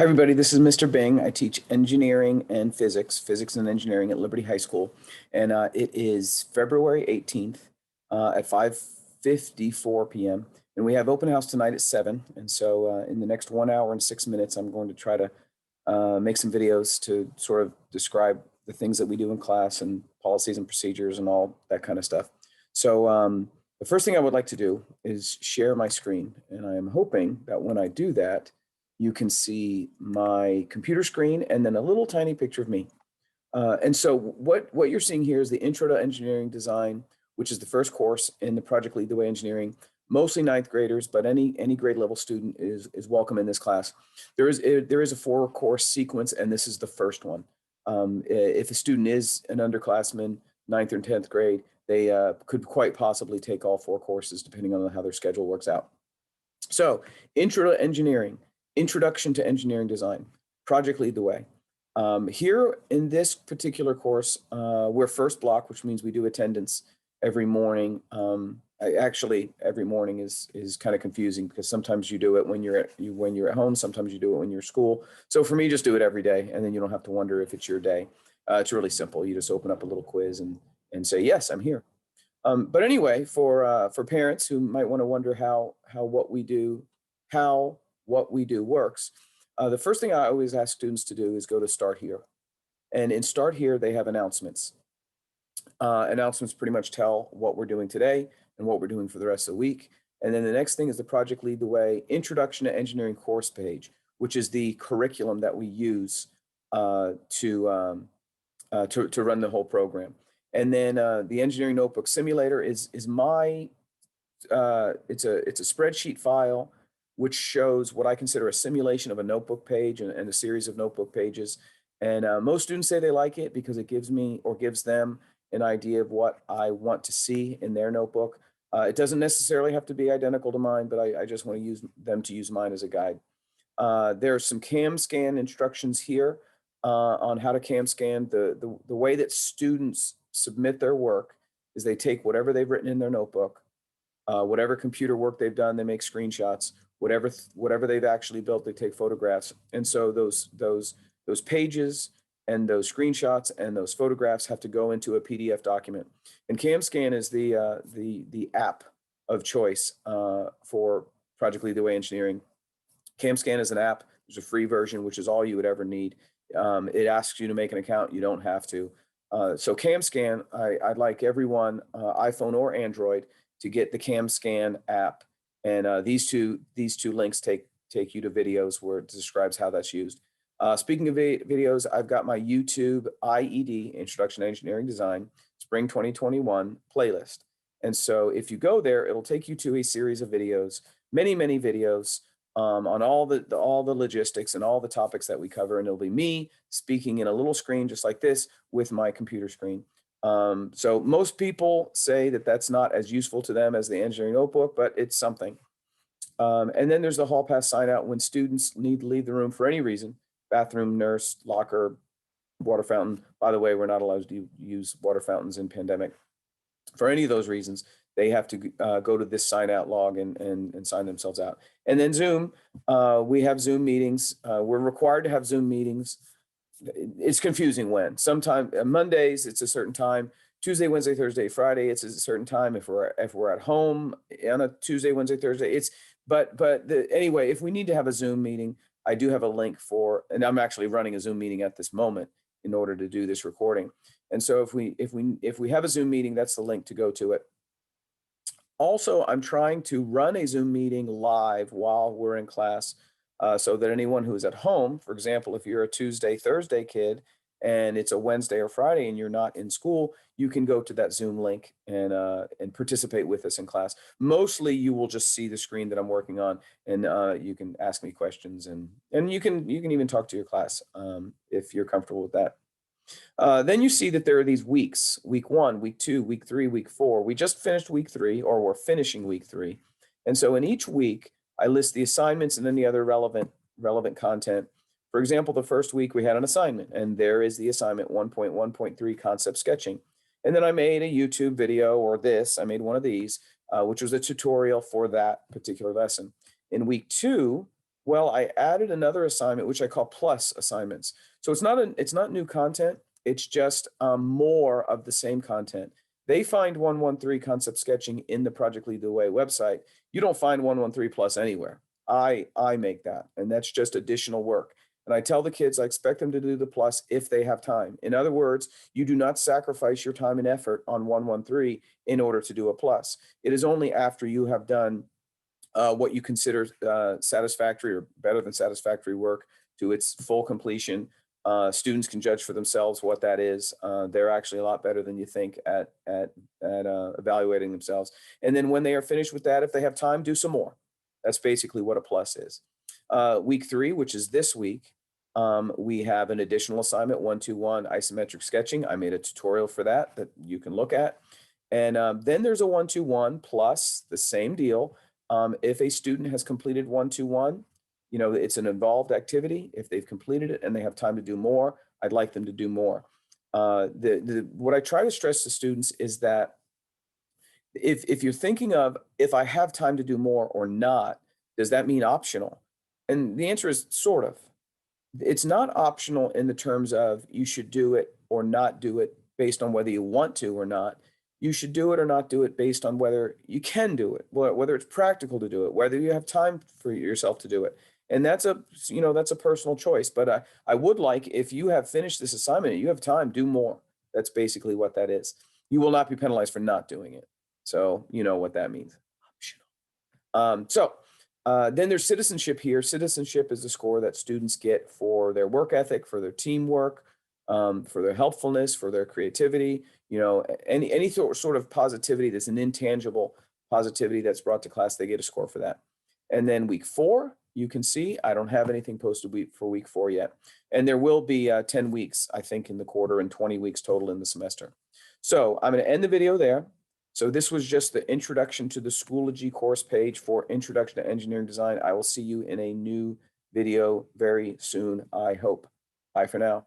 Hi, everybody. This is Mr. Bing. I teach engineering and physics and engineering at Liberty High School. And it is February 18th at 5:54 p.m. And we have open house tonight at 7. And so in the next 1 hour and 6 minutes, I'm going to try to make some videos to sort of describe the things that we do in class and policies and procedures and all that kind of stuff. So the first thing I would like to do is share my screen. And I am hoping that when I do that, you can see my computer screen and then a little tiny picture of me. And so what you're seeing here is the Intro to Engineering Design, which is the first course in the Project Lead the Way Engineering, mostly ninth graders, but any grade level student is welcome in this class. There is a 4-course sequence, and this is the first one. If a student is an underclassman, ninth or 10th grade, they could quite possibly take all 4 courses depending on how their schedule works out. So, Intro to Engineering. Introduction to Engineering Design, Project Lead the Way. Here in this particular course, we're first block, which means we do attendance every morning. Actually, every morning is kind of confusing because sometimes you do it when you're at home, sometimes you do it when you're at school. So for me, just do it every day, and then you don't have to wonder if it's your day. It's really simple. You just open up a little quiz and say, yes, I'm here. But anyway, for parents who might want to wonder how what we do works, the first thing I always ask students to do is go to Start Here. And in Start Here, they have announcements. Announcements pretty much tell what we're doing today and what we're doing for the rest of the week. And then the next thing is the Project Lead the Way Introduction to Engineering Course Page, which is the curriculum that we use to run the whole program. And then the Engineering Notebook Simulator is my it's a spreadsheet file which shows what I consider a simulation of a notebook page and a series of notebook pages. And most students say they like it because it gives me or gives them an idea of what I want to see in their notebook. It doesn't necessarily have to be identical to mine, but I just want to use them to use mine as a guide. There are some CAM scan instructions here on how to CAM scan. The way that students submit their work is they take whatever they've written in their notebook, whatever computer work they've done, they make screenshots. Whatever they've actually built, they take photographs. And so those pages and those screenshots and those photographs have to go into a PDF document. And CamScan is the app of choice for Project Lead the Way Engineering. CamScan is an app. There's a free version, which is all you would ever need. It asks you to make an account. You don't have to. So CamScan, I'd like everyone, iPhone or Android, to get the CamScan app. And these two links take you to videos where it describes how that's used. Speaking of videos, I've got my YouTube IED, Introduction to Engineering Design, Spring 2021 playlist. And so if you go there, it'll take you to a series of videos, many videos on all the logistics and all the topics that we cover. And it'll be me speaking in a little screen just like this with my computer screen. So most people say that that's not as useful to them as the engineering notebook, but it's something. And then there's the hall pass sign out when students need to leave the room for any reason: bathroom, nurse, locker, water fountain. By the way, we're not allowed to use water fountains in pandemic. For any of those reasons, they have to go to this sign out log and sign themselves out. And then Zoom, we have Zoom meetings. We're required to have Zoom meetings. It's confusing when. Sometimes Mondays it's a certain time. Tuesday, Wednesday, Thursday, Friday it's a certain time. If we're at home on a Tuesday, Wednesday, Thursday, it's anyway. If we need to have a Zoom meeting, I do have a link for, and I'm actually running a Zoom meeting at this moment in order to do this recording. And so if we have a Zoom meeting, that's the link to go to it. Also, I'm trying to run a Zoom meeting live while we're in class. So that anyone who's at home, for example, if you're a Tuesday, Thursday kid, and it's a Wednesday or Friday and you're not in school, you can go to that Zoom link and participate with us in class. Mostly you will just see the screen that I'm working on, and you can ask me questions, and you can even talk to your class if you're comfortable with that. Then you see that there are these weeks: week 1, week 2, week 3, week 4. We just finished week 3, or we're finishing week 3. And so in each week, I list the assignments and any other relevant content. For example, the first week we had an assignment, and there is the assignment 1.1.3 concept sketching. And then I made a YouTube video, or I made one of these, which was a tutorial for that particular lesson. In week 2, Well, I added another assignment, which I call plus assignments. So it's not new content. It's just more of the same content. They find 113 concept sketching in the Project Lead the Way website. You don't find 113 plus anywhere. I make that, and that's just additional work. And I tell the kids I expect them to do the plus if they have time. In other words, you do not sacrifice your time and effort on 113 in order to do a plus. It is only after you have done what you consider satisfactory or better than satisfactory work to its full completion. Students can judge for themselves what that is. They're actually a lot better than you think at evaluating themselves. And then when they are finished with that, if they have time, do some more. That's basically what a plus is. Week 3, which is this week, we have an additional assignment, 121 isometric sketching. I made a tutorial for that you can look at. And then there's a 121 plus the same deal. If a student has completed 121, it's an involved activity. If they've completed it and they have time to do more, I'd like them to do more. What I try to stress to students is that if you're thinking of, if I have time to do more or not, does that mean optional? And the answer is sort of. It's not optional in the terms of you should do it or not do it based on whether you want to or not. You should do it or not do it based on whether you can do it, whether it's practical to do it, whether you have time for yourself to do it. And that's a personal choice. But I would like, if you have finished this assignment and you have time, do more. That's basically what that is. You will not be penalized for not doing it. So you know what that means. Then there's citizenship here. Citizenship is the score that students get for their work ethic, for their teamwork, for their helpfulness, for their creativity. Any sort of positivity that's an intangible positivity that's brought to class, they get a score for that. And then week 4, you can see I don't have anything posted for week 4 yet. And there will be 10 weeks, I think, in the quarter and 20 weeks total in the semester. So I'm going to end the video there. So this was just the introduction to the Schoology course page for Introduction to Engineering Design. I will see you in a new video very soon, I hope. Bye for now.